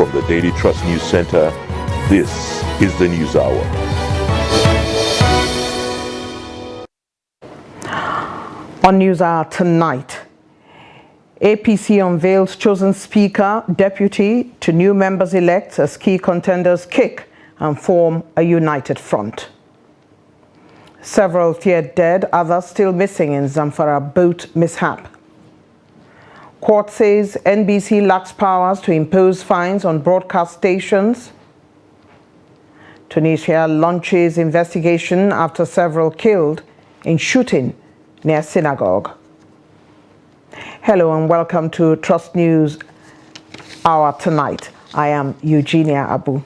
From the Daily Trust News Center, this is the News Hour. On News Hour tonight, APC unveils chosen speaker, deputy to new members-elect as key contenders kick and form a united front. Several feared dead, others still missing in Zamfara boat mishap. Court says NBC lacks powers to impose fines on broadcast stations. Tunisia launches investigation after several killed in shooting near synagogue. Hello and welcome to Trust News Hour tonight. I am Eugenia Abu.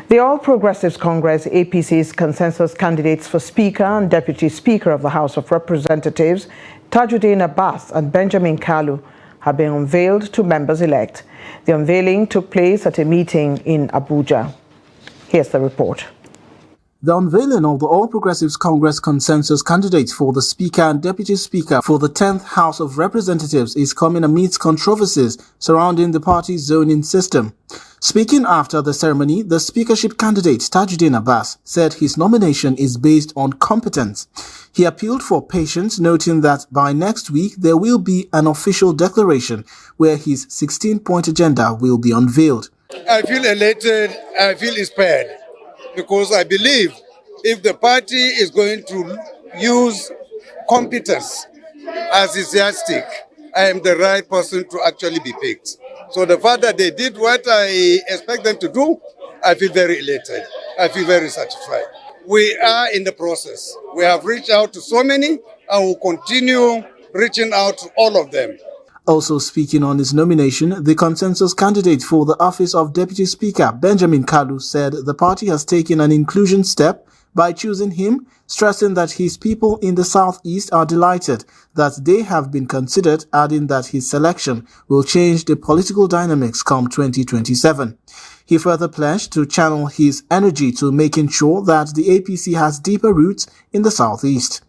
The All Progressives Congress, APC's consensus candidates for Speaker and Deputy Speaker of the House of Representatives, Tajuddin Abbas and Benjamin Kalu, have been unveiled to members-elect. The unveiling took place at a meeting in Abuja. Here's the report. The unveiling of the All Progressives Congress consensus candidates for the Speaker and Deputy Speaker for the 10th House of Representatives is coming amidst controversies surrounding the party's zoning system. Speaking after the ceremony, the speakership candidate Tajuddin Abbas said his nomination is based on competence. He appealed for patience, noting that by next week there will be an official declaration where his 16-point agenda will be unveiled. I feel elated, I feel inspired, because I believe if the party is going to use competence as its yardstick, I am the right person to actually be picked. So the fact that they did what I expect them to do, I feel very elated. I feel very satisfied. We are in the process. We have reached out to so many and will continue reaching out to all of them. Also speaking on his nomination, the consensus candidate for the office of Deputy Speaker, Benjamin Kalu, said the party has taken an inclusion step by choosing him, stressing that his people in the southeast are delighted that they have been considered, adding that his selection will change the political dynamics come 2027. He further pledged to channel his energy to making sure that the APC has deeper roots in the southeast.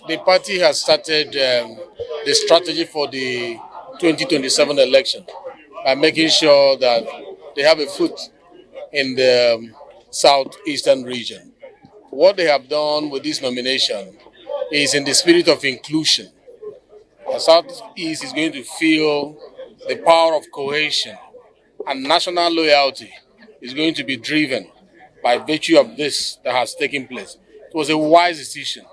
The party has started the strategy for the 2027 election by making sure that they have a foot in the southeastern region. What they have done with this nomination is in the spirit of inclusion. The Southeast is going to feel the power of cohesion, and national loyalty is going to be driven by virtue of this that has taken place. It was a wise decision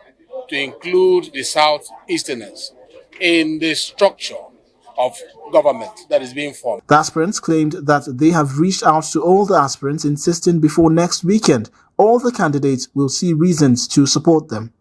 to include the Southeasterners in the structure of government that is being formed. The aspirants claimed that they have reached out to all the aspirants, insisting before next weekend all the candidates will see reasons to support them.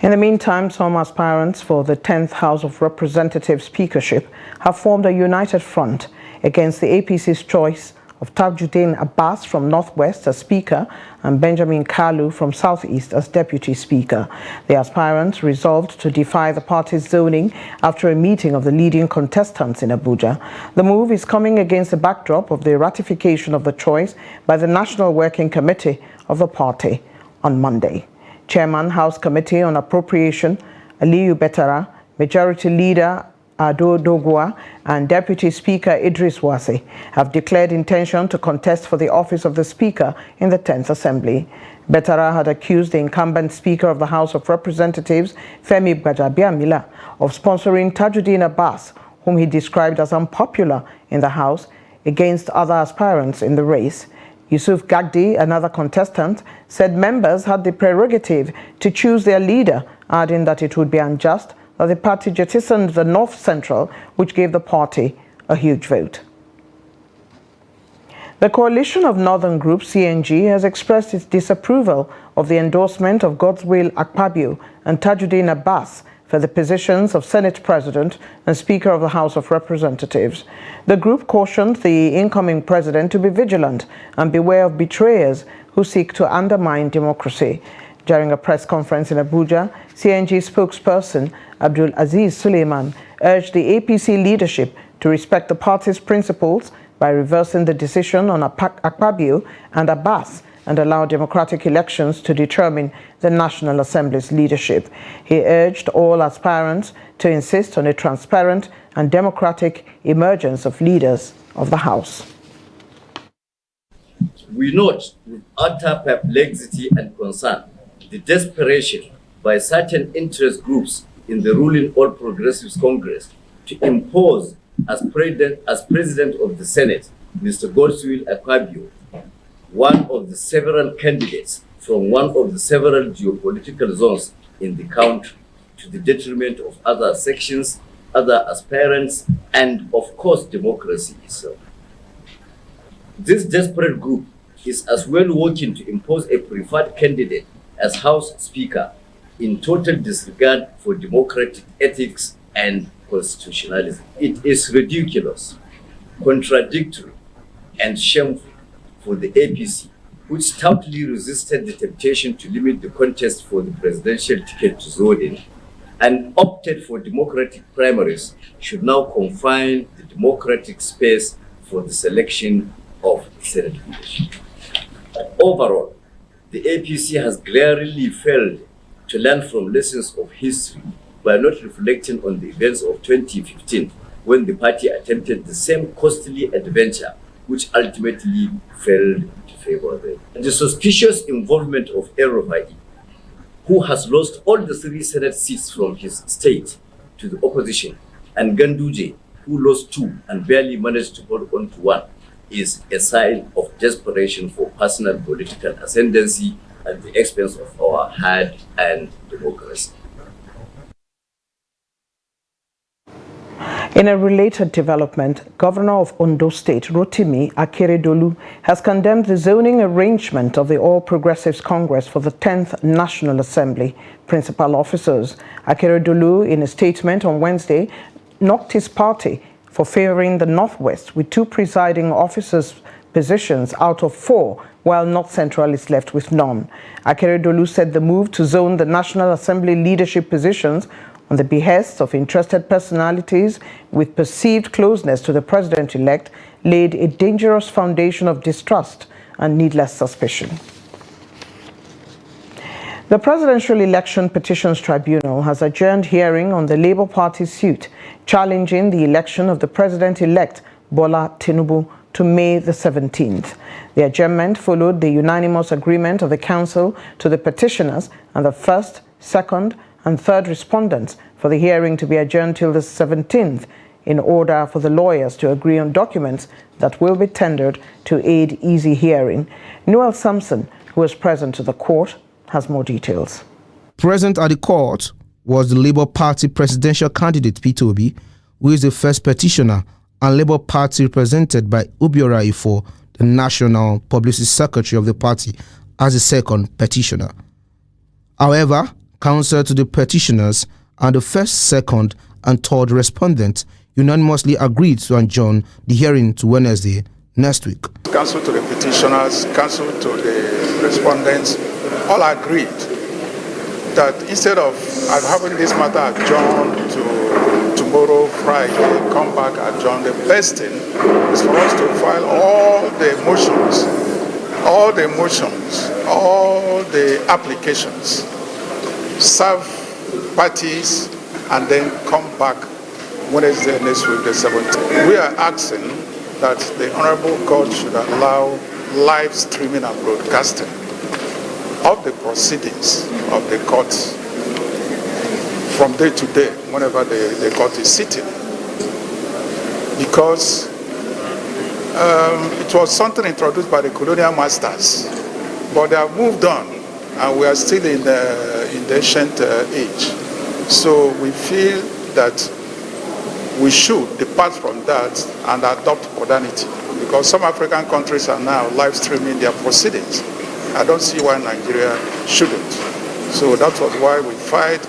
In the meantime, some aspirants for the 10th House of Representatives speakership have formed a united front against the APC's choice of Tajuddin Abbas from Northwest as Speaker and Benjamin Kalu from Southeast as Deputy Speaker. The aspirants resolved to defy the party's zoning after a meeting of the leading contestants in Abuja. The move is coming against the backdrop of the ratification of the choice by the National Working Committee of the party on Monday. Chairman, House Committee on Appropriation, Aliyu Betara, Majority Leader Ado Dogwa and Deputy Speaker Idris Wase have declared intention to contest for the office of the Speaker in the 10th Assembly. Betara had accused the incumbent Speaker of the House of Representatives, Femi Gbajabiamila, of sponsoring Tajuddin Abbas, whom he described as unpopular in the House, against other aspirants in the race. Yusuf Gagdi, another contestant, said members had the prerogative to choose their leader, adding that it would be unjust that the party jettisoned the North Central, which gave the party a huge vote. The Coalition of Northern Group, CNG, has expressed its disapproval of the endorsement of Godswill Akpabio and Tajuddin Abbas for the positions of Senate President and Speaker of the House of Representatives. The group cautioned the incoming president to be vigilant and beware of betrayers who seek to undermine democracy. During a press conference in Abuja, CNG spokesperson Abdul Aziz Suleiman urged the APC leadership to respect the party's principles by reversing the decision on Akpabio and Abbas and allow democratic elections to determine the National Assembly's leadership. He urged all aspirants to insist on a transparent and democratic emergence of leaders of the House. We note with utter perplexity and concern the desperation by certain interest groups in the ruling All Progressives Congress to impose as President of the Senate, Mr. Godswill Akpabio, one of the several candidates from one of the several geopolitical zones in the country, to the detriment of other sections, other aspirants, and of course democracy itself. This desperate group is as well working to impose a preferred candidate as House Speaker in total disregard for democratic ethics and constitutionalism. It is ridiculous, contradictory, and shameful for the APC, which stoutly resisted the temptation to limit the contest for the presidential ticket to Zodin and opted for democratic primaries, should now confine the democratic space for the selection of Senate leadership. Overall, the APC has glaringly failed to learn from lessons of history by not reflecting on the events of 2015, when the party attempted the same costly adventure, which ultimately failed to favor them. And the suspicious involvement of El-Rufai, who has lost all the 3 Senate seats from his state to the opposition, and Ganduje, who lost 2 and barely managed to hold on to 1, is a sign of desperation for personal political ascendancy at the expense of our hard-earned democracy. In a related development, Governor of Ondo State, Rotimi Akeredolu, has condemned the zoning arrangement of the All Progressives Congress for the 10th National Assembly. Principal officers, Akeredolu, in a statement on Wednesday, knocked his party for favoring the Northwest with 2 presiding officers' positions out of 4, while North Central is left with none. Akeredolu said the move to zone the National Assembly leadership positions on the behest of interested personalities with perceived closeness to the president-elect laid a dangerous foundation of distrust and needless suspicion. The Presidential Election Petitions Tribunal has adjourned hearing on the Labour Party suit challenging the election of the President-elect Bola Tinubu to May the 17th. The adjournment followed the unanimous agreement of the Council to the petitioners and the first, second, and third respondents for the hearing to be adjourned till the 17th in order for the lawyers to agree on documents that will be tendered to aid easy hearing. Noel Sampson, who was present to the court, has more details. Present at the court was the Labour Party presidential candidate Peter Obi, who is the first petitioner, and Labour Party represented by Obiora Ifo, the National Publicity Secretary of the party, as the second petitioner. However, counsel to the petitioners and the first, second, and third respondents unanimously agreed to adjourn the hearing to Wednesday next week. Counsel to the petitioners, counsel to the respondents, all agreed that instead of having this matter adjourned to tomorrow, Friday, come back adjourn, the best thing is for us to file all the motions, all the applications, serve parties, and then come back Wednesday next week, the 17th. We are asking that the Honorable Court should allow live streaming and broadcasting of the proceedings of the court from day to day, whenever the court is sitting. Because it was something introduced by the colonial masters, but they have moved on, and we are still in the ancient age. So we feel that we should depart from that and adopt modernity, because some African countries are now live streaming their proceedings. I don't see why Nigeria shouldn't. So that was why we filed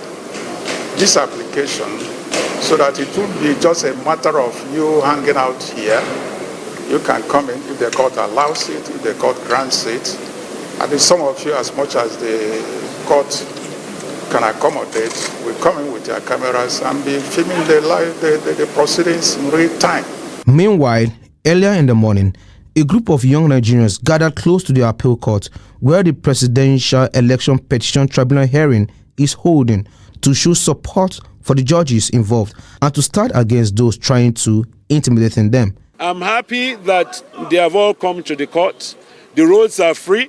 this application, so that it would be just a matter of you hanging out here. You can come in if the court allows it, if the court grants it. And if some of you, as much as the court can accommodate, will come in with your cameras and be filming the proceedings in real time. Meanwhile, earlier in the morning, a group of young Nigerians gathered close to the appeal court where the Presidential Election Petition Tribunal hearing is holding to show support for the judges involved and to stand against those trying to intimidate them. I'm happy that they have all come to the court. The roads are free.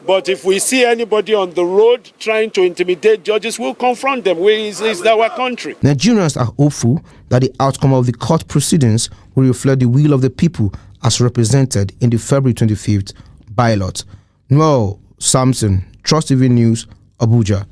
But if we see anybody on the road trying to intimidate judges, we'll confront them. It's our country. Nigerians are hopeful that the outcome of the court proceedings will reflect the will of the people as represented in the February 25th ballot. Noel Samson, Trust TV News, Abuja.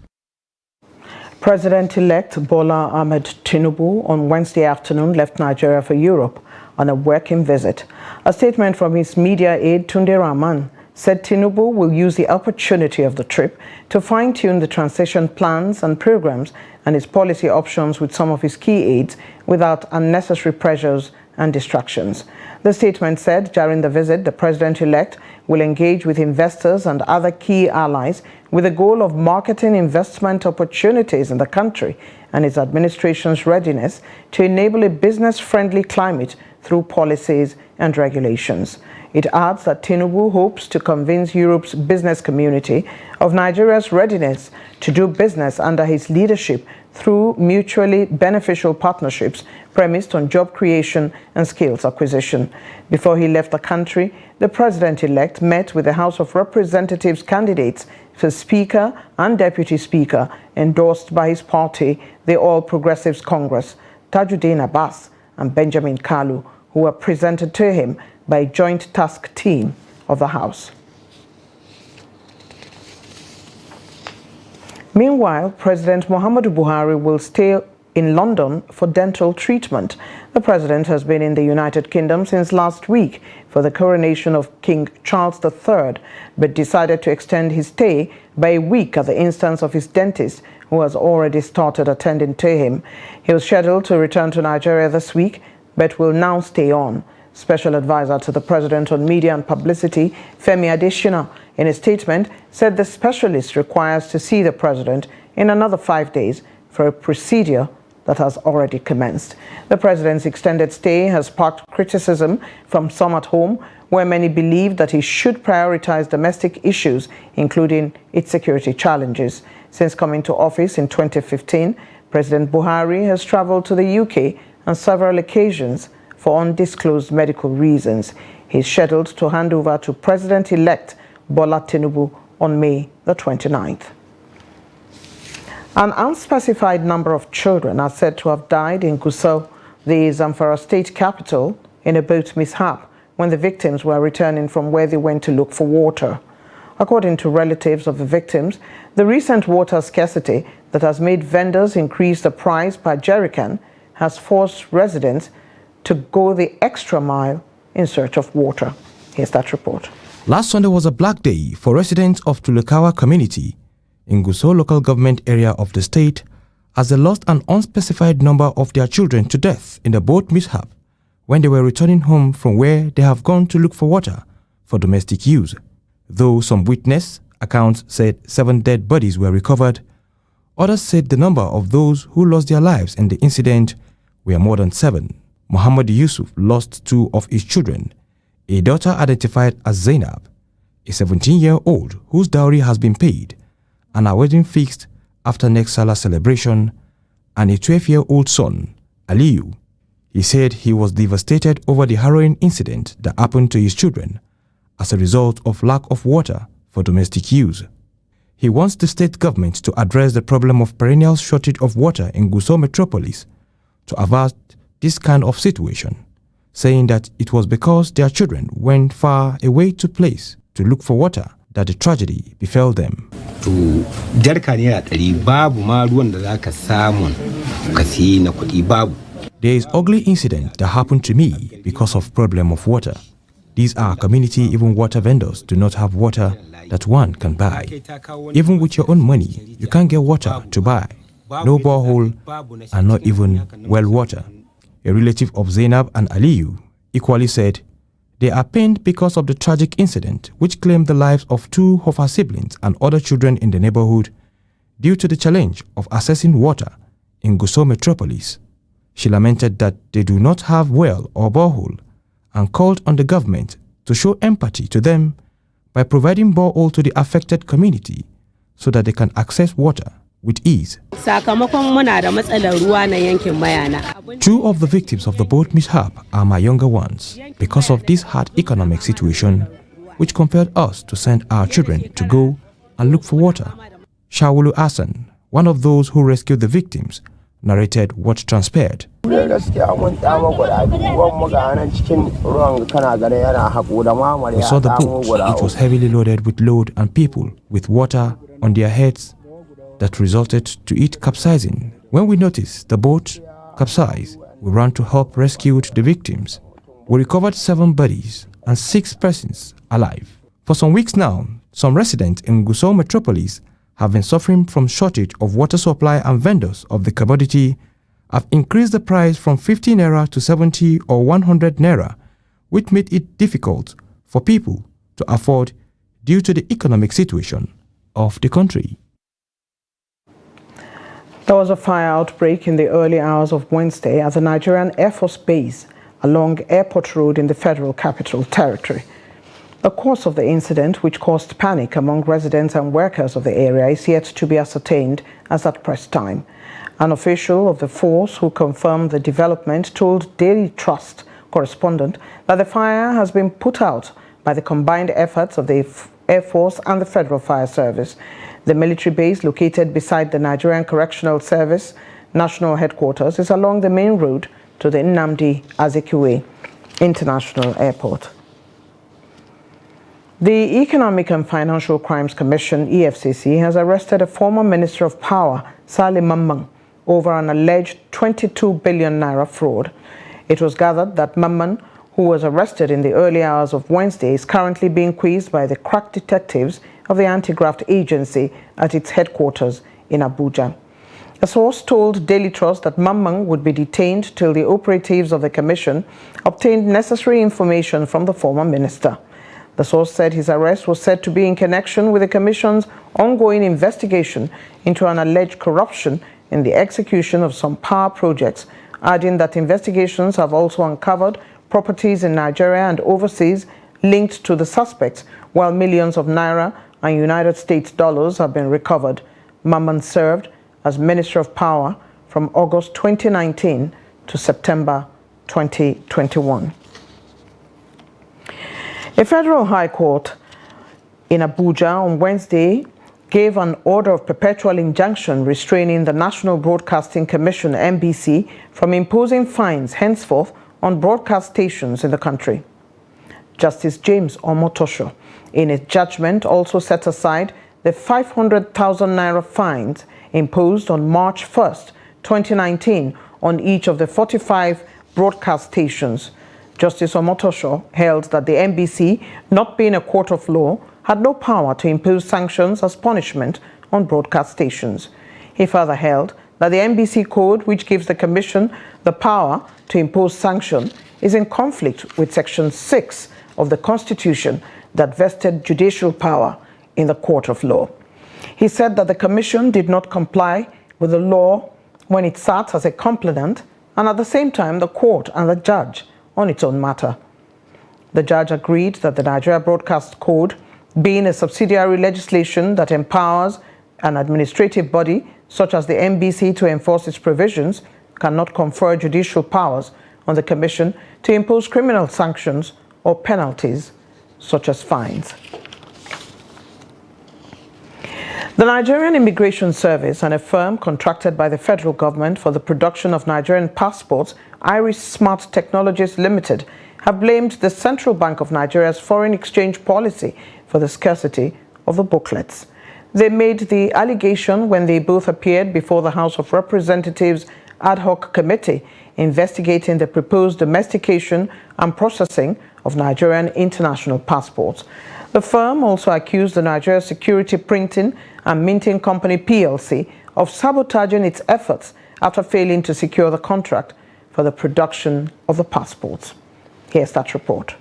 President-elect Bola Ahmed Tinubu on Wednesday afternoon left Nigeria for Europe on a working visit. A statement from his media aide Tunde Rahman said Tinubu will use the opportunity of the trip to fine-tune the transition plans and programs and his policy options with some of his key aides without unnecessary pressures and distractions. The statement said during the visit, the president-elect will engage with investors and other key allies with the goal of marketing investment opportunities in the country and its administration's readiness to enable a business-friendly climate through policies and regulations. It adds that Tinubu hopes to convince Europe's business community of Nigeria's readiness to do business under his leadership through mutually beneficial partnerships premised on job creation and skills acquisition. Before he left the country, the president-elect met with the House of Representatives candidates for Speaker and Deputy Speaker endorsed by his party, the All Progressives Congress, Tajuddin Abbas and Benjamin Kalu, who were presented to him by a joint task team of the House. Meanwhile, President Muhammadu Buhari will stay in London for dental treatment. The president has been in the United Kingdom since last week for the coronation of King Charles III, but decided to extend his stay by a week at the instance of his dentist, who has already started attending to him. He was scheduled to return to Nigeria this week, but will now stay on. Special advisor to the president on media and publicity, Femi Adesina, in a statement, said the specialist requires to see the president in another 5 days for a procedure that has already commenced. The president's extended stay has sparked criticism from some at home, where many believe that he should prioritize domestic issues, including its security challenges. Since coming to office in 2015, President Buhari has traveled to the UK on several occasions for undisclosed medical reasons. He is scheduled to hand over to President-elect Bola Tinubu on May the 29th. An unspecified number of children are said to have died in Gusau, the Zamfara state capital, in a boat mishap when the victims were returning from where they went to look for water. According to relatives of the victims, the recent water scarcity that has made vendors increase the price per jerrycan has forced residents to go the extra mile in search of water. Here's that report. Last Sunday was a black day for residents of Tulekawa community in Gusau local government area of the state, as they lost an unspecified number of their children to death in the boat mishap when they were returning home from where they have gone to look for water for domestic use. Though some witness accounts said 7 dead bodies were recovered, others said the number of those who lost their lives in the incident were more than 7. Muhammad Yusuf lost 2 of his children, a daughter identified as Zainab, a 17-year-old whose dowry has been paid and a wedding fixed after next Salah celebration, and a 12-year-old son, Aliyu. He said he was devastated over the harrowing incident that happened to his children as a result of lack of water for domestic use. He wants the state government to address the problem of perennial shortage of water in Gusau metropolis to avert this kind of situation, saying that it was because their children went far away to place to look for water that the tragedy befell them. There is ugly incident that happened to me because of problem of water. These are community, even water vendors do not have water that one can buy. Even with your own money, you can't get water to buy. No borehole and not even well water. A relative of Zainab and Aliyu equally said they are pained because of the tragic incident which claimed the lives of 2 of her siblings and other children in the neighborhood due to the challenge of accessing water in Gusau metropolis. She lamented that they do not have well or borehole and called on the government to show empathy to them by providing borehole to the affected community so that they can access water with ease. Two of the victims of the boat mishap are my younger ones because of this hard economic situation, which compelled us to send our children to go and look for water. Shawulu Hassan, one of those who rescued the victims, narrated what transpired. We saw the boat, which was heavily loaded with load and people with water on their heads that resulted to it capsizing. When we noticed the boat capsize, we ran to help rescue the victims. We recovered 7 bodies and 6 persons alive. For some weeks now, some residents in Gusau metropolis have been suffering from shortage of water supply, and vendors of the commodity have increased the price from 50 naira to 70 or 100 naira, which made it difficult for people to afford due to the economic situation of the country. There was a fire outbreak in the early hours of Wednesday at the Nigerian Air Force Base along Airport Road in the Federal Capital Territory. The cause of the incident, which caused panic among residents and workers of the area, is yet to be ascertained as at press time. An official of the force who confirmed the development told Daily Trust correspondent that the fire has been put out by the combined efforts of the Air Force and the Federal Fire Service. The military base, located beside the Nigerian Correctional Service National Headquarters, is along the main road to the Nnamdi Azikiwe International Airport. The Economic and Financial Crimes Commission, EFCC, has arrested a former Minister of Power, Saleh Mamman, over an alleged 22 billion naira fraud. It was gathered that Mamman, who was arrested in the early hours of Wednesday, is currently being quizzed by the crack detectives of the Anti-Graft Agency at its headquarters in Abuja. A source told Daily Trust that Mamman would be detained till the operatives of the commission obtained necessary information from the former minister. The source said his arrest was said to be in connection with the Commission's ongoing investigation into an alleged corruption in the execution of some power projects, adding that investigations have also uncovered properties in Nigeria and overseas linked to the suspects, while millions of naira and United States dollars have been recovered. Mamman served as Minister of Power from August 2019 to September 2021. A federal high court in Abuja on Wednesday gave an order of perpetual injunction restraining the National Broadcasting Commission, NBC, from imposing fines henceforth on broadcast stations in the country. Justice James Omotosho, in a judgment, also set aside the 500,000 naira fines imposed on March 1st, 2019 on each of the 45 broadcast stations. Justice Omotosho held that the NBC, not being a court of law, had no power to impose sanctions as punishment on broadcast stations. He further held that the NBC Code, which gives the Commission the power to impose sanction, is in conflict with Section 6 of the Constitution that vested judicial power in the court of law. He said that the Commission did not comply with the law when it sat as a complainant, and at the same time the court and the judge on its own matter. The judge agreed that the Nigeria Broadcast Code, being a subsidiary legislation that empowers an administrative body such as the NBC to enforce its provisions, cannot confer judicial powers on the Commission to impose criminal sanctions or penalties such as fines. The Nigerian Immigration Service and a firm contracted by the federal government for the production of Nigerian passports, Iris Smart Technologies Limited, have blamed the Central Bank of Nigeria's foreign exchange policy for the scarcity of the booklets. They made the allegation when they both appeared before the House of Representatives Ad Hoc Committee investigating the proposed domestication and processing of Nigerian international passports. The firm also accused the Nigeria Security Printing and Minting Company PLC of sabotaging its efforts after failing to secure the contract for the production of the passports. Here's that report.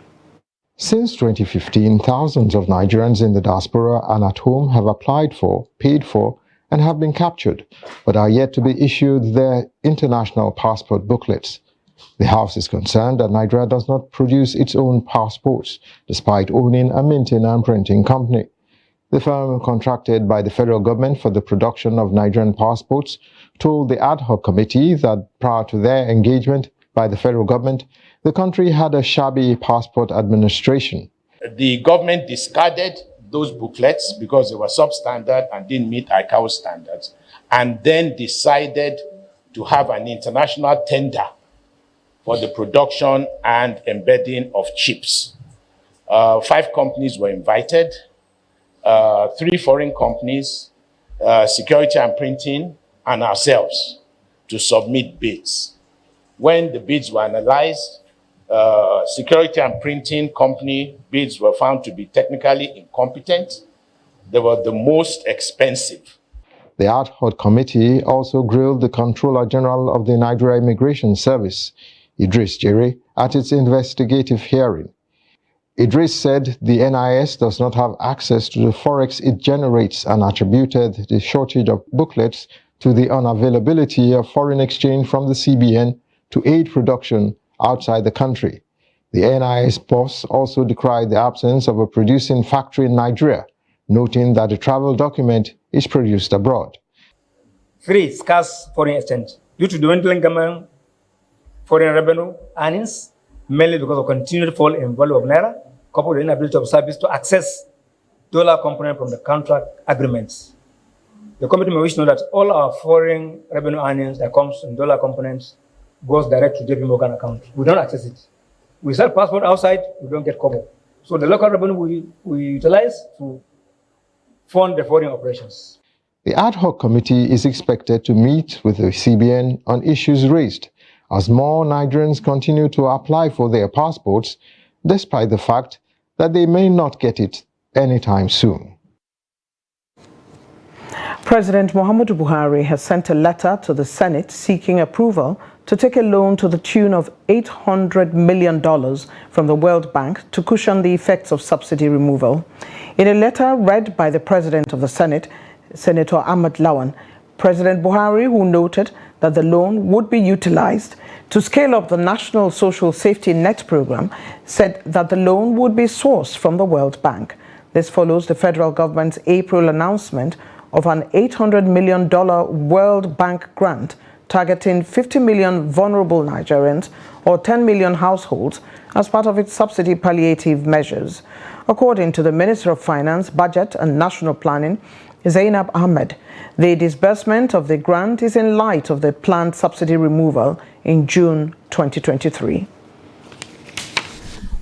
Since 2015, thousands of Nigerians in the diaspora and at home have applied for, paid for, and have been captured, but are yet to be issued their international passport booklets. The House is concerned that Nigeria does not produce its own passports, despite owning a minting and printing company. The firm contracted by the federal government for the production of Nigerian passports told the ad hoc committee that prior to their engagement by the federal government, the country had a shabby passport administration. The government discarded those booklets because they were substandard and didn't meet ICAO standards, and then decided to have an international tender for the production and embedding of chips. 5 companies were invited, 3 foreign companies, Security and Printing, and ourselves to submit bids. When the bids were analyzed, Security and Printing company bids were found to be technically incompetent. They were the most expensive. The ad hoc committee also grilled the Controller General of the Nigeria Immigration Service, Idris Jere, at its investigative hearing. Idris said the NIS does not have access to the forex it generates and attributed the shortage of booklets to the unavailability of foreign exchange from the CBN to aid production outside the country. The NIS boss also decried the absence of a producing factory in Nigeria, noting that the travel document is produced abroad. Free, scarce foreign exchange due to dwindling government foreign revenue earnings, mainly because of continued fall in value of naira, coupled with the inability of service to access dollar component from the contract agreements. The committee may wish to know that all our foreign revenue earnings that comes in dollar components goes direct to JP Morgan account. We don't access it. We sell passport outside, we don't get cover. So the local revenue we utilize to fund the foreign operations. The ad hoc committee is expected to meet with the CBN on issues raised as more Nigerians continue to apply for their passports, despite the fact that they may not get it anytime soon. President Muhammadu Buhari has sent a letter to the Senate seeking approval to take a loan to the tune of $800 million from the World Bank to cushion the effects of subsidy removal. In a letter read by the President of the Senate, Senator Ahmed Lawan, President Buhari, who noted that the loan would be utilized to scale up the National Social Safety Net program, said that the loan would be sourced from the World Bank. This follows the federal government's April announcement of an $800 million World Bank grant targeting 50 million vulnerable Nigerians or 10 million households as part of its subsidy palliative measures. According to the Minister of Finance, Budget and National Planning, Zainab Ahmed, the disbursement of the grant is in light of the planned subsidy removal in June 2023.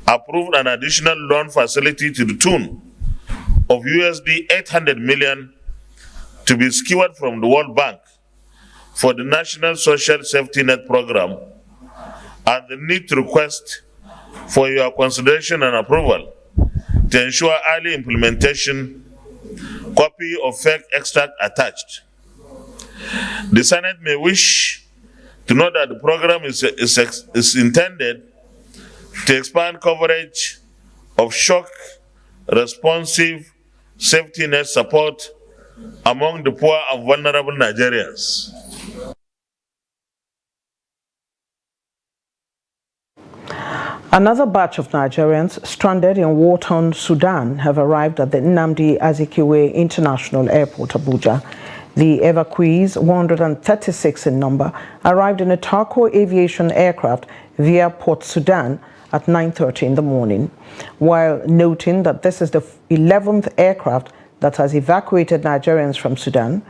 Approved an additional loan facility to the tune of USD 800 million to be secured from the World Bank for the National Social Safety Net program, and the need to request for your consideration and approval to ensure early implementation. Copy of fake extract attached. The Senate may wish to know that the program is intended to expand coverage of shock responsive safety net support among the poor and vulnerable Nigerians. Another batch of Nigerians stranded in war-torn Sudan have arrived at the Nnamdi Azikiwe International Airport, Abuja. The evacuees, 136 in number, arrived in a Tarko aviation aircraft via Port Sudan at 9:30 in the morning. While noting that this is the 11th aircraft that has evacuated Nigerians from Sudan,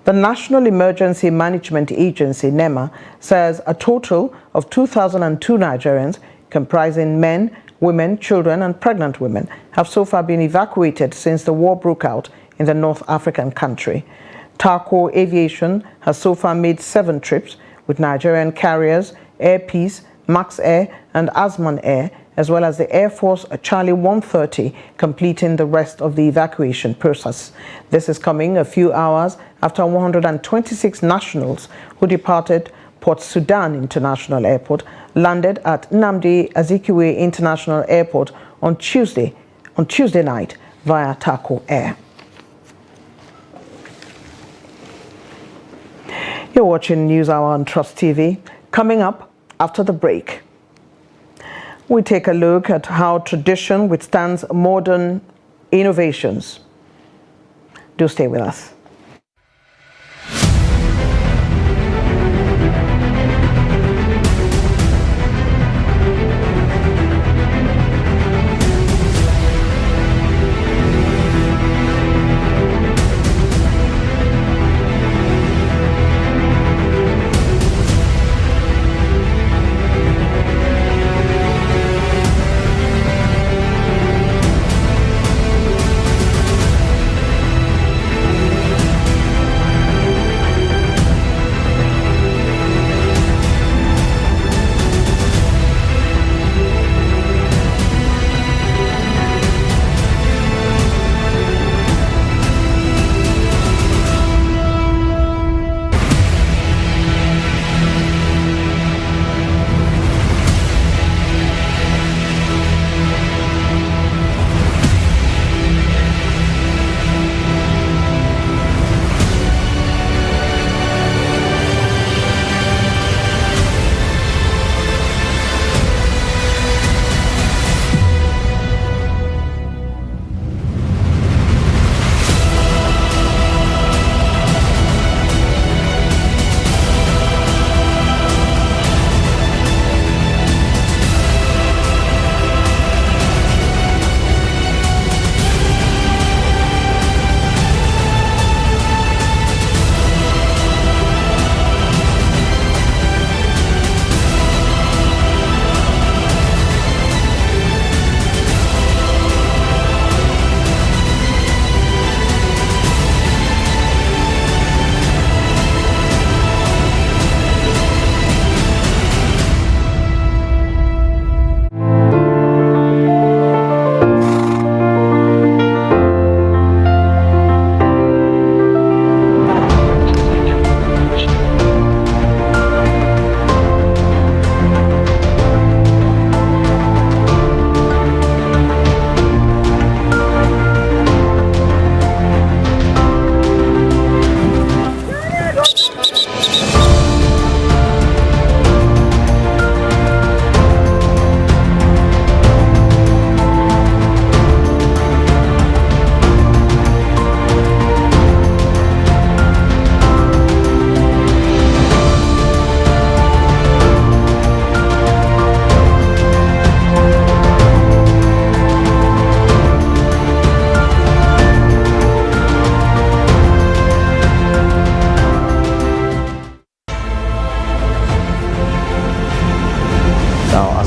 the National Emergency Management Agency, NEMA, says a total of 2,002 Nigerians comprising men, women, children, and pregnant women, have so far been evacuated since the war broke out in the North African country. Tarko Aviation has so far made 7 trips with Nigerian carriers, Air Peace, Max Air, and Asman Air, as well as the Air Force Charlie 130, completing the rest of the evacuation process. This is coming a few hours after 126 nationals who departed Port Sudan International Airport landed at Nnamdi Azikiwe International Airport on Tuesday night via Tarko Air. You're watching News Hour on Trust TV. Coming up after the break, we take a look at how tradition withstands modern innovations. Do stay with us.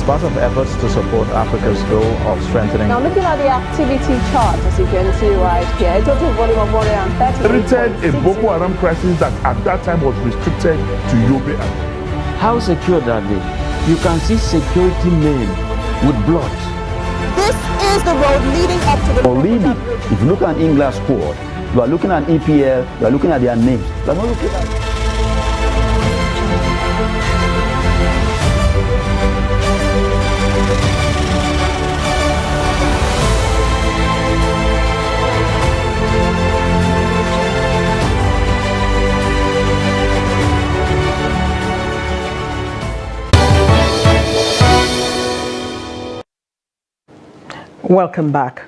part of efforts to support Africa's goal of strengthening. Now looking at the activity chart, as you can see right here, a total volume of 130. Created a Boko Haram crisis that at that time was restricted to Yobe. How secure are they? You can see security men with blood. This is the road leading up to the... Already, if you look at English squad, you are looking at EPL, you are looking at their names. You are not looking at... Welcome back.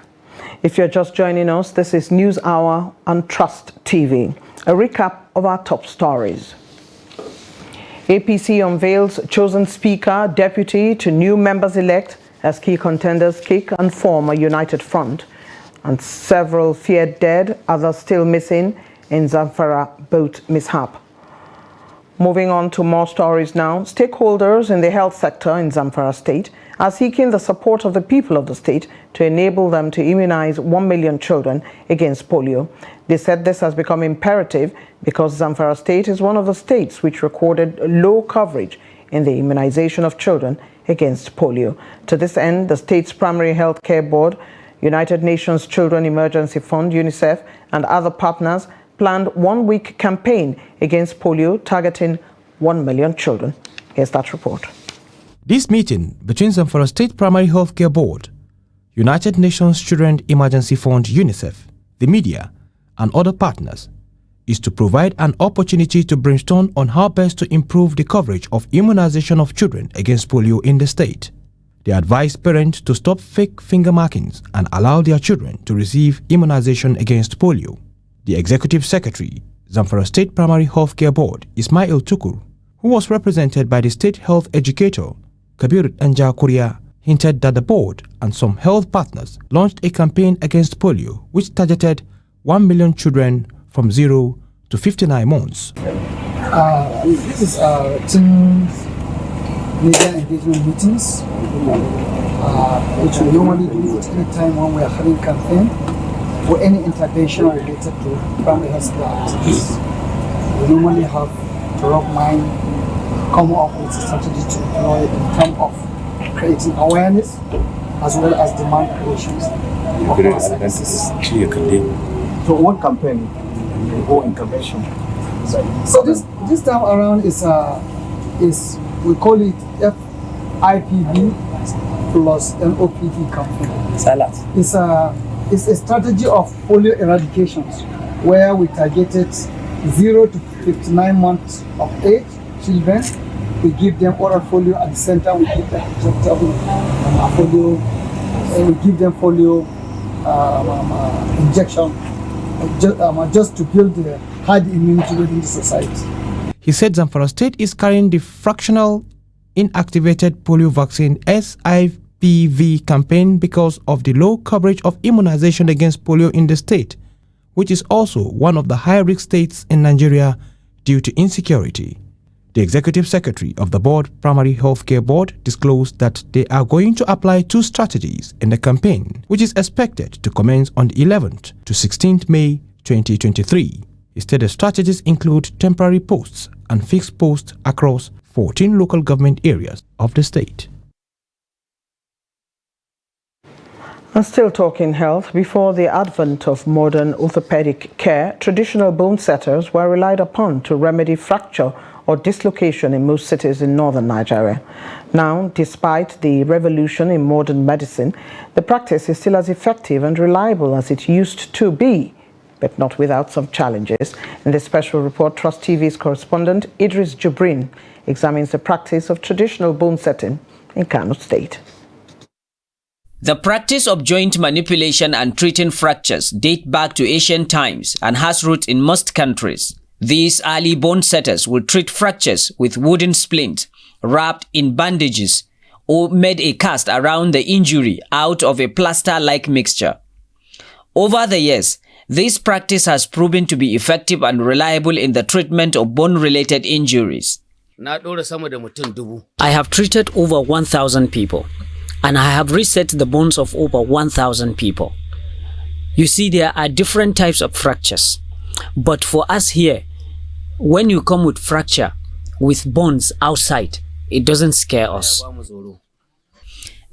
If you're just joining us, this is News Hour on Trust TV. A recap of our top stories. APC unveils chosen speaker, deputy to new members-elect as key contenders kick and form a united front. And several feared dead, others still missing in Zamfara boat mishap. Moving on to more stories now. Stakeholders in the health sector in Zamfara State are seeking the support of the people of the state to enable them to immunize 1 million children against polio. They said this has become imperative because Zamfara State is one of the states which recorded low coverage in the immunization of children against polio. To this end, the state's primary health care board, United Nations Children Emergency Fund, UNICEF, and other partners planned one-week campaign against polio targeting 1 million children. Here's that report. This meeting between Zamfara State Primary Health Care Board, United Nations Children Emergency Fund UNICEF, the media, and other partners is to provide an opportunity to brainstorm on how best to improve the coverage of immunization of children against polio in the state. They advise parents to stop fake finger markings and allow their children to receive immunization against polio. The Executive Secretary, Zamfara State Primary Healthcare Board, Ismail Tukur, who was represented by the state health educator, Kabir Anja Kuria, hinted that the board and some health partners launched a campaign against polio which targeted 1 million children from 0 to 59 months. This is team media engagement meetings, which we normally do at any time when we are having campaign or any intervention related to primary health care activities. We normally have to rock mind, come up with a strategy to employ in terms of creating awareness as well as demand creations. So what campaign or intervention? So this time around is we call it FIPV plus NOPD campaign. It's a strategy of polio eradications where we targeted 0 to 59 months of age children. We give them oral polio at the center. We give them injectable polio. We give them polio injection just to build the herd immunity within the society. He said Zamfara State is carrying the fractional inactivated polio vaccine SIPV campaign because of the low coverage of immunization against polio in the state, which is also one of the high-risk states in Nigeria due to insecurity. The Executive Secretary of the Board Primary Healthcare Board disclosed that they are going to apply 2 strategies in the campaign, which is expected to commence on the 11th to 16th May 2023. Instead, the strategies include temporary posts and fixed posts across 14 local government areas of the state. And still talking health, before the advent of modern orthopedic care, traditional bone setters were relied upon to remedy fracture or dislocation in most cities in northern Nigeria. Now, despite the revolution in modern medicine, the practice is still as effective and reliable as it used to be, but not without some challenges. In this special report, Trust TV's correspondent Idris Jubrin examines the practice of traditional bone setting in Kano State. The practice of joint manipulation and treating fractures date back to ancient times and has roots in most countries. These early bone setters would treat fractures with wooden splints wrapped in bandages or made a cast around the injury out of a plaster-like mixture. Over the years, this practice has proven to be effective and reliable in the treatment of bone-related injuries. I have treated over 1,000 people, and I have reset the bones of over 1,000 people. You see, there are different types of fractures, but for us here, when you come with fracture with bones outside, it doesn't scare us.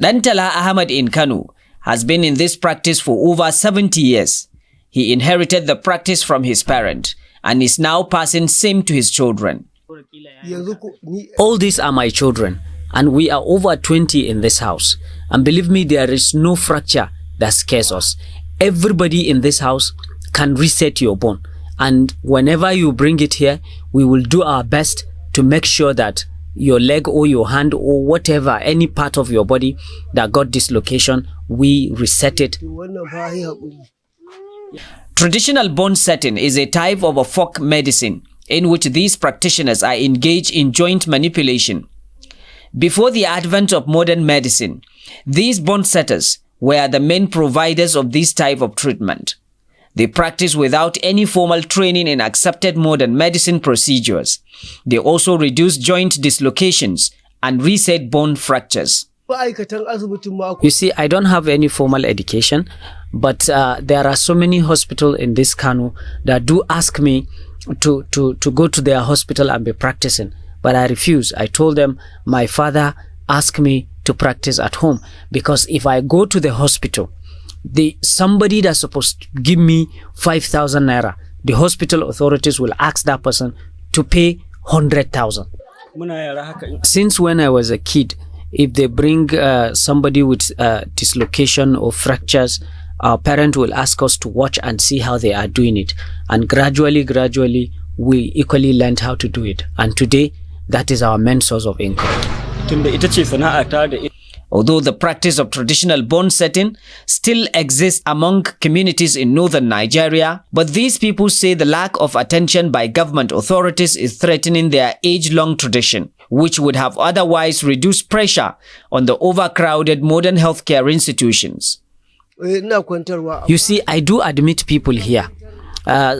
Dantala Ahmad in Kano has been in this practice for over 70 years. He inherited the practice from his parent and is now passing same to his children. All these are my children, and we are over 20 in this house. And believe me, there is no fracture that scares us. Everybody in this house can reset your bone. And whenever you bring it here, we will do our best to make sure that your leg or your hand or whatever, any part of your body that got dislocation, we reset it. Traditional bone setting is a type of a folk medicine in which these practitioners are engaged in joint manipulation. Before the advent of modern medicine, these bone setters were the main providers of this type of treatment. They practice without any formal training in accepted modern medicine procedures. They also reduce joint dislocations and reset bone fractures. You see, I don't have any formal education, but there are so many hospitals in this Kano that do ask me to go to their hospital and be practicing. But I refuse. I told them my father asked me to practice at home, because if I go to the hospital, somebody that's supposed to give me 5,000 naira, the hospital authorities will ask that person to pay 100,000. Since when I was a kid, if they bring somebody with dislocation or fractures, our parent will ask us to watch and see how they are doing it. And gradually, we equally learned how to do it. And today, that is our main source of income. Although the practice of traditional bone setting still exists among communities in northern Nigeria, but these people say the lack of attention by government authorities is threatening their age-long tradition, which would have otherwise reduced pressure on the overcrowded modern healthcare institutions. You see, I do admit people here.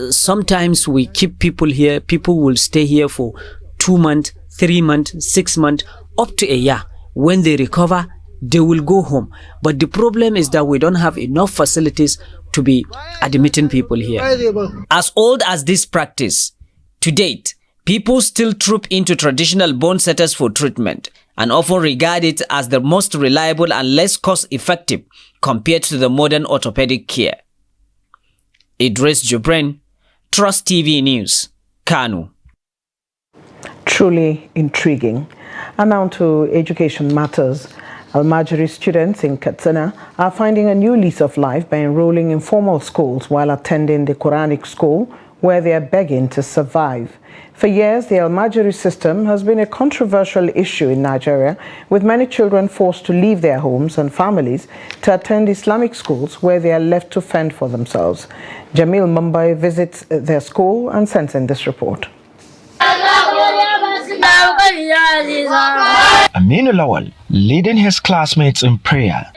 Sometimes we keep people here. People will stay here for 2 months, 3 months, 6 months, up to a year. When they recover, they will go home. But the problem is that we don't have enough facilities to be admitting people here. As old as this practice, to date, people still troop into traditional bone setters for treatment and often regard it as the most reliable and less cost-effective compared to the modern orthopedic care. Idris Jubrin, Trust TV News, Kano. Truly intriguing. And now to education matters. Almajiri students in Katsina are finding a new lease of life by enrolling in formal schools while attending the Quranic school, where they are begging to survive. For years, the Almajiri system has been a controversial issue in Nigeria, with many children forced to leave their homes and families to attend Islamic schools where they are left to fend for themselves. Jamil Mumbai visits their school and sends in this report. Aminu Lawal leading his classmates in prayer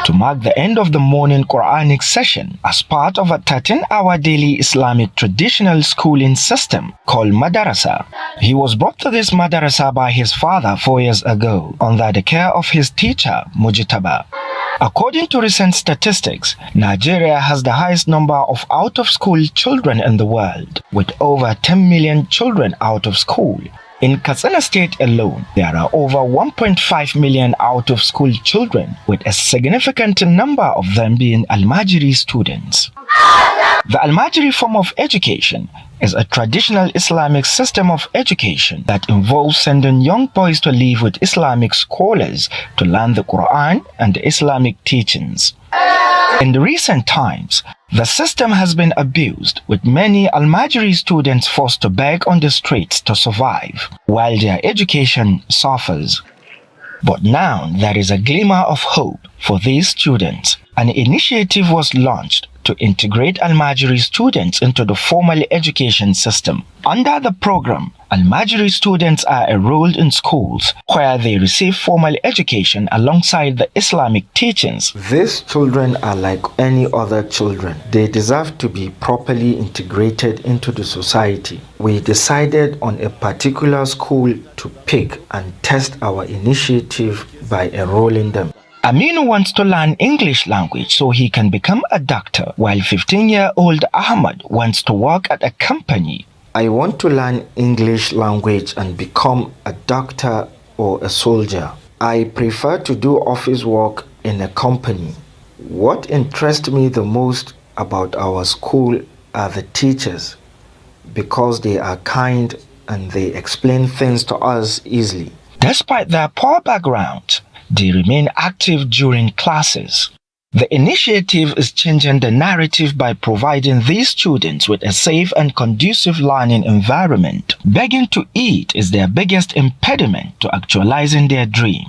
to mark the end of the morning Quranic session as part of a 13-hour daily Islamic traditional schooling system called Madarasa. He was brought to this Madarasa by his father 4 years ago under the care of his teacher Mujitaba. According to recent statistics, Nigeria has the highest number of out-of-school children in the world, with over 10 million children out of school. In Katsina State alone, there are over 1.5 million out-of-school children, with a significant number of them being Almajiri students. The Almajiri form of education is a traditional Islamic system of education that involves sending young boys to live with Islamic scholars to learn the Quran and the Islamic teachings. In the recent times, the system has been abused, with many Almajiri students forced to beg on the streets to survive, while their education suffers. But now there is a glimmer of hope for these students. An initiative was launched to integrate Almajiri students into the formal education system. Under the program, Almajiri students are enrolled in schools where they receive formal education alongside the Islamic teachings. These children are like any other children. They deserve to be properly integrated into the society. We decided on a particular school to pick and test our initiative by enrolling them. Aminu wants to learn English language so he can become a doctor, while 15-year-old Ahmad wants to work at a company. I want to learn English language and become a doctor or a soldier. I prefer to do office work in a company. What interests me the most about our school are the teachers, because they are kind and they explain things to us easily. Despite their poor background, they remain active during classes. The initiative is changing the narrative by providing these students with a safe and conducive learning environment. Begging to eat is their biggest impediment to actualizing their dream.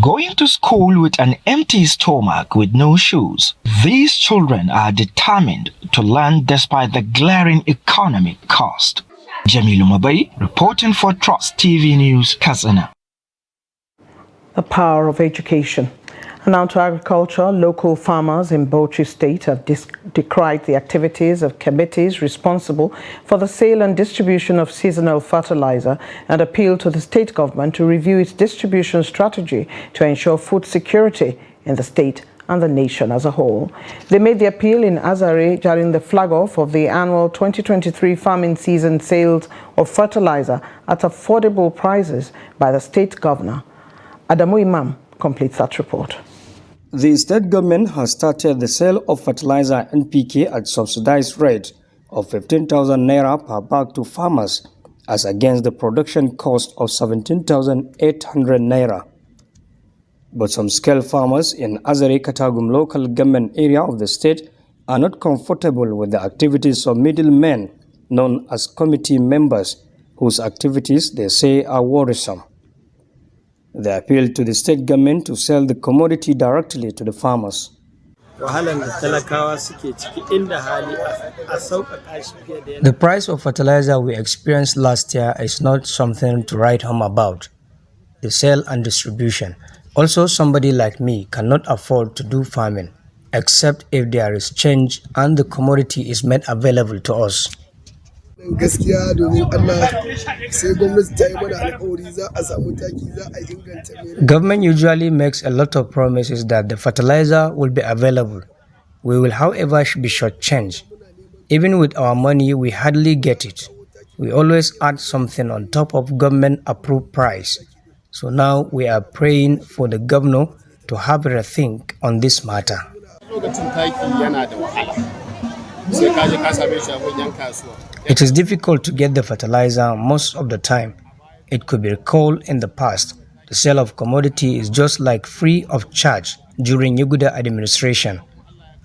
Going to school with an empty stomach with no shoes, these children are determined to learn despite the glaring economic cost. Jamilu Mabai, reporting for Trust TV News, Katsina. The power of education. And now to agriculture. Local farmers in Bauchi State have decried the activities of committees responsible for the sale and distribution of seasonal fertilizer and appealed to the state government to review its distribution strategy to ensure food security in the state and the nation as a whole. They made the appeal in Azare during the flag-off of the annual 2023 farming season sales of fertilizer at affordable prices by the state governor. Adamu Imam completes that report. The state government has started the sale of fertilizer NPK at subsidized rate of 15,000 naira per bag to farmers as against the production cost of 17,800 naira. But some scale farmers in Azare Katagum local government area of the state are not comfortable with the activities of middlemen known as committee members, whose activities they say are worrisome. They appealed to the state government to sell the commodity directly to the farmers. The price of fertilizer we experienced last year is not something to write home about. The sale and distribution. Also, somebody like me cannot afford to do farming, except if there is change and the commodity is made available to us. Government usually makes a lot of promises that the fertilizer will be available. We will, however, be shortchanged. Even with our money, we hardly get it. We always add something on top of government-approved price. So now we are praying for the governor to have a rethink on this matter. It is difficult to get the fertilizer most of the time. It could be recalled in the past. The sale of commodity is just like free of charge during Yuguda administration.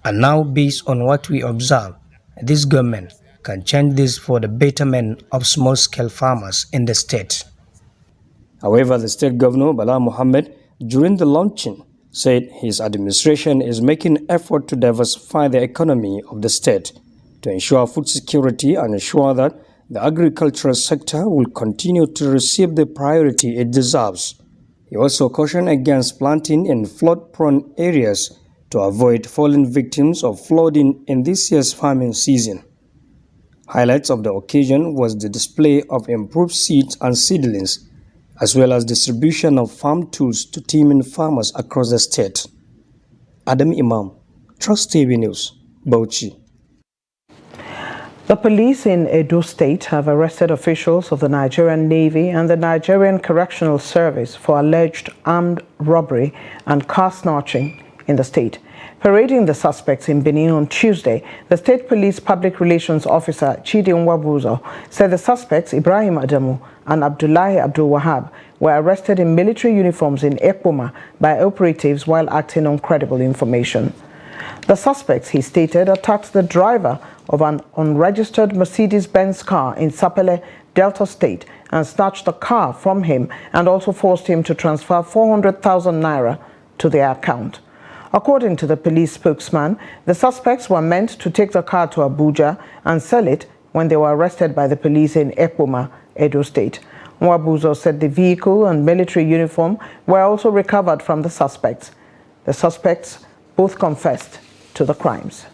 And now, based on what we observe, this government can change this for the betterment of small-scale farmers in the state. However, the state governor, Bala Mohammed, during the launching, said his administration is making effort to diversify the economy of the state to ensure food security and ensure that the agricultural sector will continue to receive the priority it deserves. He also cautioned against planting in flood-prone areas to avoid falling victims of flooding in this year's farming season. Highlights of the occasion was the display of improved seeds and seedlings, as well as distribution of farm tools to teeming farmers across the state. Adam Imam, Trust TV News, Bauchi. The police in Edo State have arrested officials of the Nigerian Navy and the Nigerian Correctional Service for alleged armed robbery and car snatching in the state. Parading the suspects in Benin on Tuesday, the State Police Public Relations Officer Chidi Nwabuzo said the suspects, Ibrahim Adamu and Abdullahi Abdul Wahab, were arrested in military uniforms in Ekpoma by operatives while acting on credible information. The suspects, he stated, attacked the driver of an unregistered Mercedes-Benz car in Sapele, Delta State, and snatched the car from him and also forced him to transfer 400,000 naira to their account. According to the police spokesman, the suspects were meant to take the car to Abuja and sell it when they were arrested by the police in Ekpoma, Edo State. Nwabuzo said the vehicle and military uniform were also recovered from the suspects. The suspects both confessed to the crimes.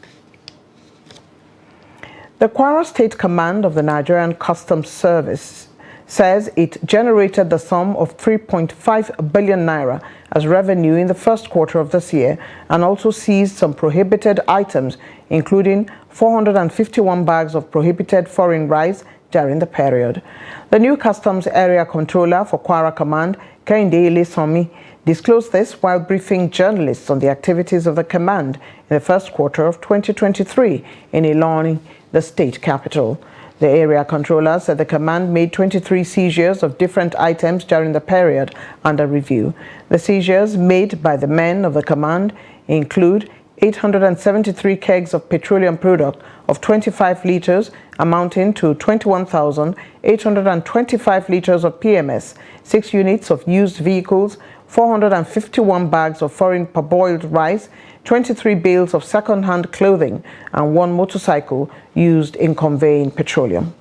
The Kwara State Command of the Nigerian Customs Service says it generated the sum of 3.5 billion naira as revenue in the first quarter of this year and also seized some prohibited items, including 451 bags of prohibited foreign rice during the period. The new Customs Area Controller for Kwara Command, Kehinde Ilesanmi, disclosed this while briefing journalists on the activities of the command in the first quarter of 2023 in Ilorin, the state capital. The area controller said the command made 23 seizures of different items during the period under review. The seizures made by the men of the command include 873 kegs of petroleum product of 25 liters amounting to 21,825 liters of PMS, 6 units of used vehicles, 451 bags of foreign parboiled rice, 23 bales of second-hand clothing, and 1 motorcycle used in conveying petroleum.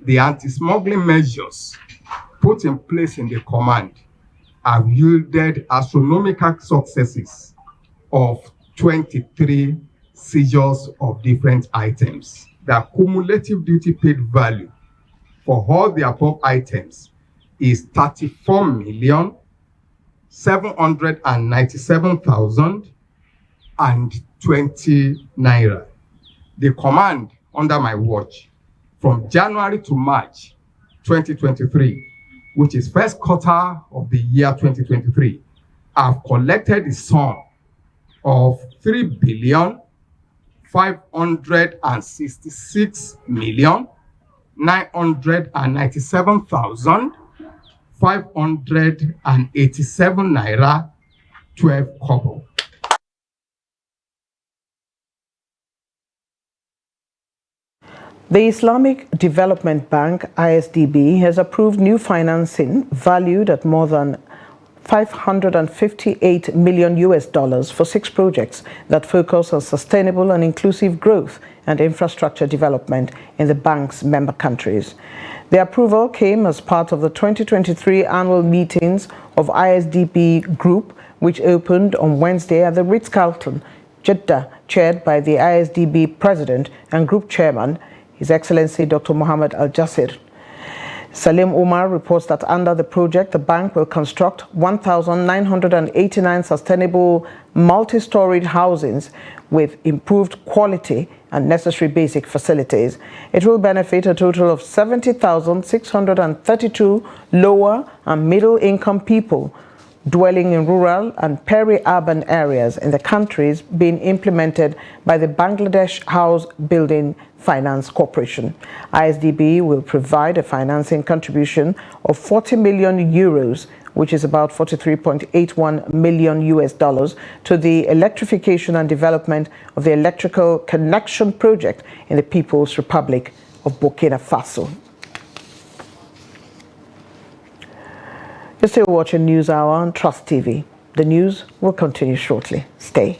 The anti-smuggling measures put in place in the command have yielded astronomical successes of 23 seizures of different items. The cumulative duty paid value for all the above items is 34,797,020 naira. The command under my watch from January to March 2023, which is first quarter of the year 2023, have collected the sum of 3,566,997,587 naira 12 kobo. The Islamic Development Bank, ISDB, has approved new financing valued at more than $558 million for 6 projects that focus on sustainable and inclusive growth and infrastructure development in the bank's member countries. The approval came as part of the 2023 annual meetings of ISDB Group, which opened on Wednesday at the Ritz-Carlton, Jeddah, chaired by the ISDB President and Group Chairman, His Excellency Dr. Mohammed Al-Jasir. Salim Umar reports that under the project, the bank will construct 1,989 sustainable multi-storied housings with improved quality and necessary basic facilities. It will benefit a total of 70,632 lower and middle income people dwelling in rural and peri-urban areas in the countries, being implemented by the Bangladesh House Building Finance Corporation. ISDB will provide a financing contribution of 40 million euros, which is about $43.81 million to the electrification and development of the electrical connection project in the People's Republic of Burkina Faso. You're still watching News Hour on Trust TV. The news will continue shortly. Stay.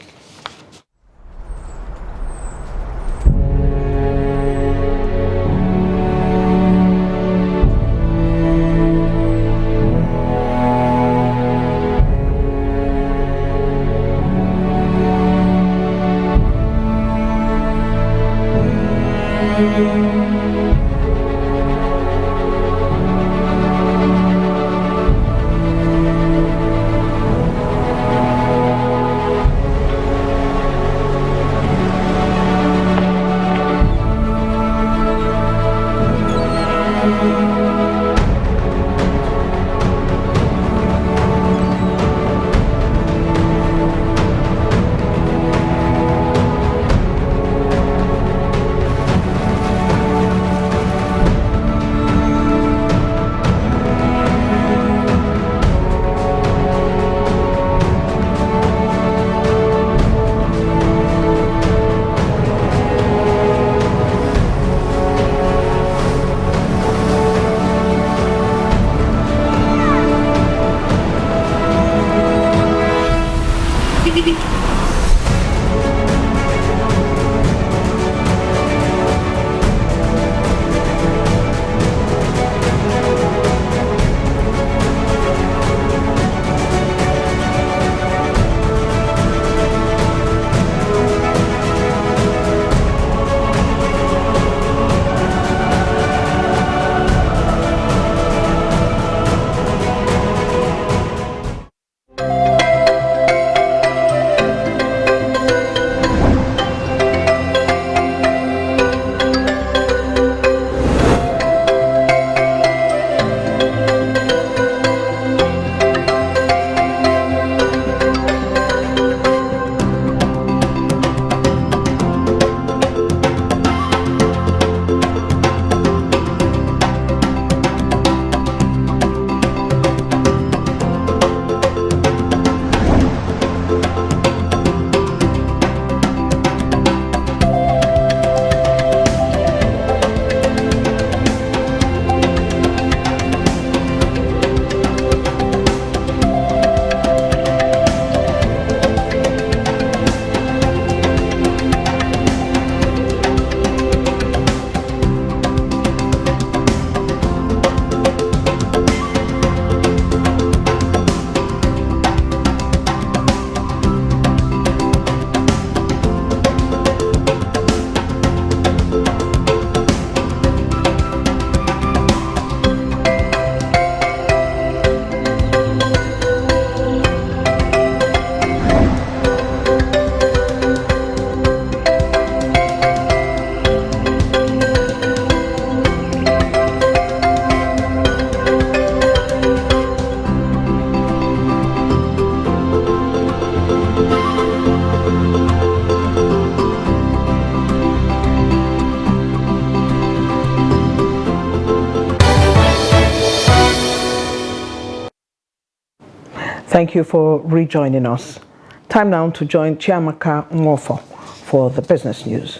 Thank you for rejoining us. Time now to join Chiamaka Nwofo for the business news.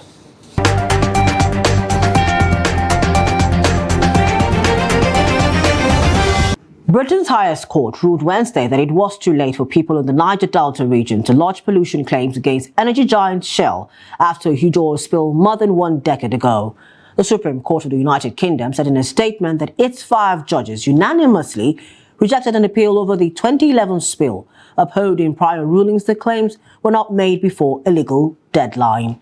Britain's highest court ruled Wednesday that it was too late for people in the Niger Delta region to lodge pollution claims against energy giant Shell after a huge oil spill more than 1 decade ago. The Supreme Court of the United Kingdom said in a statement that its 5 judges unanimously rejected an appeal over the 2011 spill, upholding prior rulings that claims were not made before a legal deadline.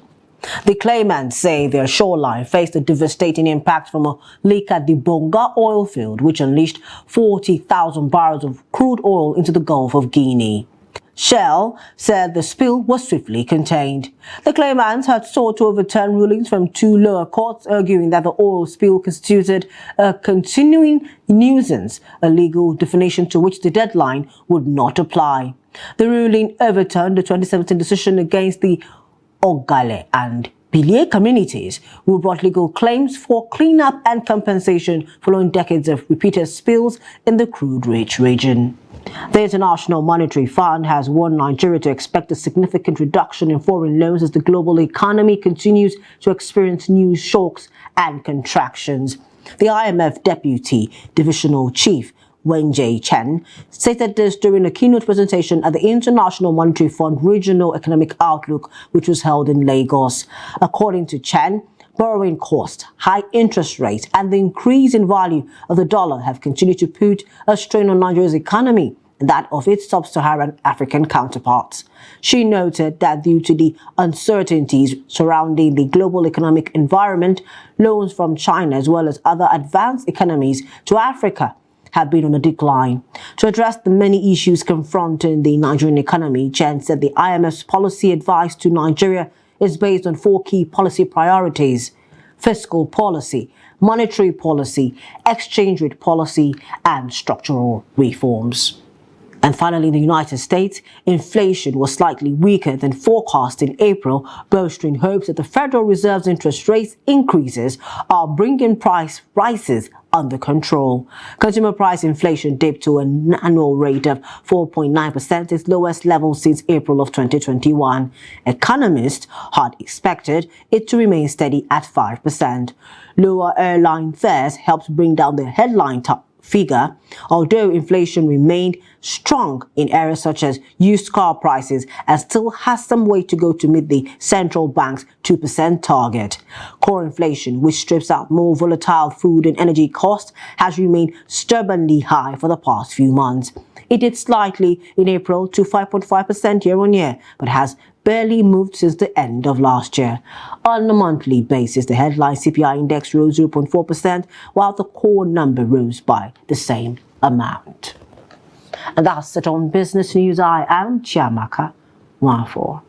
The claimants say their shoreline faced a devastating impact from a leak at the Bonga oil field, which unleashed 40,000 barrels of crude oil into the Gulf of Guinea. Shell said the spill was swiftly contained. The claimants had sought to overturn rulings from 2 lower courts, arguing that the oil spill constituted a continuing nuisance, a legal definition to which the deadline would not apply. The ruling overturned the 2017 decision against the Ogale and Bilie communities, who brought legal claims for cleanup and compensation following decades of repeated spills in the crude-rich region. The International Monetary Fund has warned Nigeria to expect a significant reduction in foreign loans as the global economy continues to experience new shocks and contractions. The IMF Deputy Divisional Chief Wenjie Chen stated this during a keynote presentation at the International Monetary Fund Regional Economic Outlook, which was held in Lagos. According to Chen, borrowing costs, high interest rates, and the increase in value of the dollar have continued to put a strain on Nigeria's economy and that of its sub-Saharan African counterparts. She noted that due to the uncertainties surrounding the global economic environment, loans from China as well as other advanced economies to Africa have been on a decline. To address the many issues confronting the Nigerian economy, Chen said the IMF's policy advice to Nigeria is based on 4 key policy priorities: fiscal policy, monetary policy, exchange rate policy, and structural reforms. And finally, in the United States, inflation was slightly weaker than forecast in April, bolstering hopes that the Federal Reserve's interest rate increases are bringing price rises under control. Consumer price inflation dipped to an annual rate of 4.9%, its lowest level since April of 2021. Economists had expected it to remain steady at 5%. Lower airline fares helped bring down the headline figure, although inflation remained strong in areas such as used car prices and still has some way to go to meet the central bank's 2% target. Core inflation, which strips out more volatile food and energy costs, has remained stubbornly high for the past few months. It dipped slightly in April to 5.5% year-on-year, but has barely moved since the end of last year. On a monthly basis, the headline CPI index rose 0.4%, while the core number rose by the same amount. And that's it on Business News. I am Chiamaka Nwafo.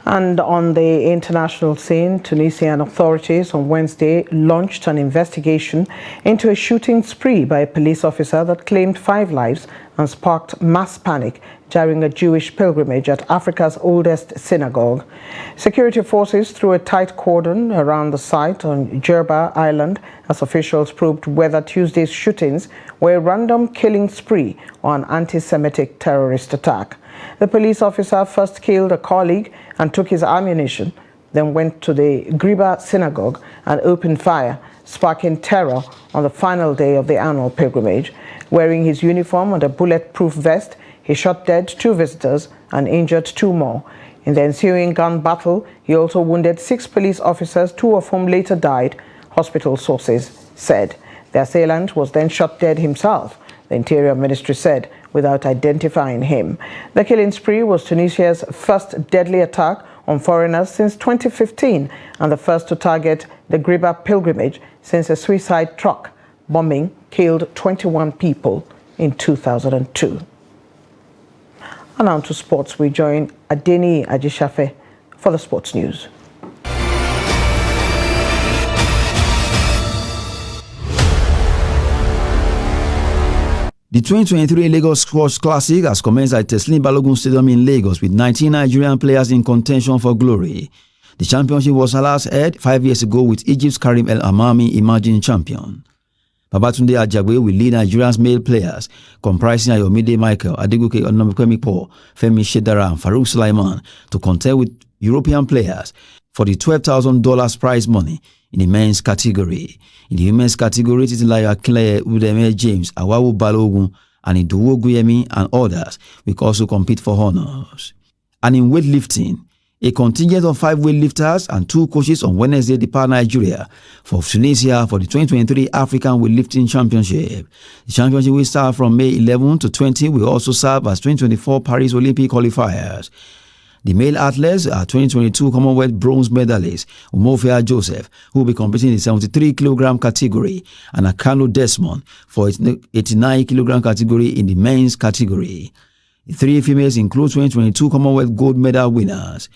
And on the international scene, Tunisian authorities on Wednesday launched an investigation into a shooting spree by a police officer that claimed 5 lives and sparked mass panic during a Jewish pilgrimage at Africa's oldest synagogue. Security forces threw a tight cordon around the site on Jerba Island as officials probed whether Tuesday's shootings were a random killing spree or an anti-Semitic terrorist attack. The police officer first killed a colleague and took his ammunition, then went to the Griba synagogue and opened fire, sparking terror on the final day of the annual pilgrimage. Wearing his uniform and a bulletproof vest, he shot dead 2 visitors and injured 2 more. In the ensuing gun battle, he also wounded 6 police officers, 2 of whom later died, hospital sources said. The assailant was then shot dead himself, the Interior Ministry said, without identifying him. The killing spree was Tunisia's first deadly attack on foreigners since 2015 and the first to target the Griba pilgrimage since a suicide truck bombing killed 21 people in 2002. And now to sports, we join Adeni Ajishafe for the sports news. The 2023 Lagos Squash Classic has commenced at Teslim Balogun Stadium in Lagos with 19 Nigerian players in contention for glory. The championship was last held 5 years ago with Egypt's Karim El Amami emerging champion. Babatunde Ajagbe will lead Nigeria's male players, comprising Ayomide Michael, Adegoke Onomikemipo, Femi Shedara and Farouk Sulaiman, to contend with European players for the $12,000 prize money in the men's category. In the women's category, Titilayo Akinleye, Udeme James, Awawu Balogun, and Idowu Guyemi and others will also compete for honors. And in weightlifting, a contingent of 5 weightlifters and 2 coaches on Wednesday depart Nigeria for Tunisia for the 2023 African Weightlifting Championship. The championship will start from May 11 to 20, will also serve as 2024 Paris Olympic qualifiers. The male athletes are 2022 Commonwealth bronze medalist Umofia Joseph, who will be competing in the 73 kg category, and Akano Desmond for 89 kg category in the men's category. The 3 females include 2022 Commonwealth gold medal winners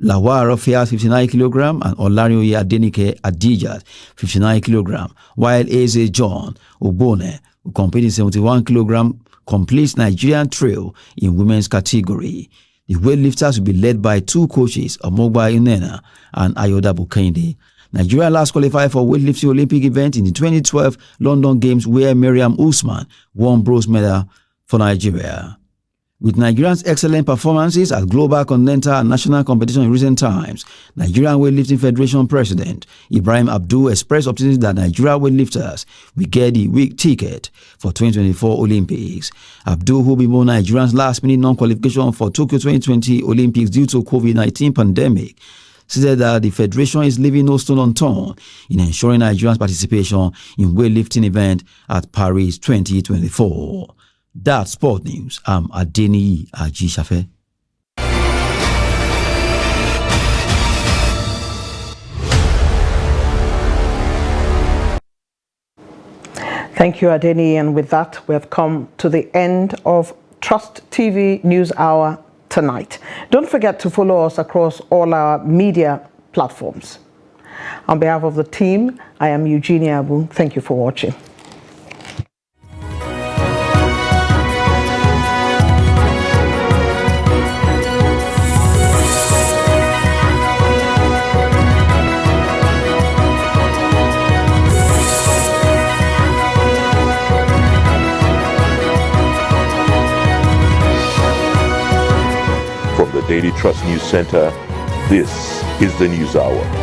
Lawal Rofia 59 kg and Olariyoye Adenike Adijat 59 kg, while Eze John Ogbone, who competed in 71 kg, completes Nigerian trail in women's category. The weightlifters will be led by 2 coaches, Omogba Inena and Ayoda Bukende. Nigeria last qualified for weightlifting Olympic event in the 2012 London Games, where Miriam Usman won bronze medal for Nigeria. With Nigerians' excellent performances at global, continental, and national competition in recent times, Nigerian Weightlifting Federation President Ibrahim Abdul expressed optimism that Nigeria weightlifters will get the week ticket for 2024 Olympics. Abdul, who bemoaned Nigerians' last-minute non-qualification for Tokyo 2020 Olympics due to COVID-19 pandemic, said that the federation is leaving no stone unturned in ensuring Nigerians' participation in weightlifting event at Paris 2024. That's Sport News. I'm Adeniyi Ajisafe. Thank you, Adeni. And with that, we have come to the end of Trust TV News Hour tonight. Don't forget to follow us across all our media platforms. On behalf of the team, I am Eugenia Abu. Thank you for watching. From the Daily Trust News Center, this is the News Hour.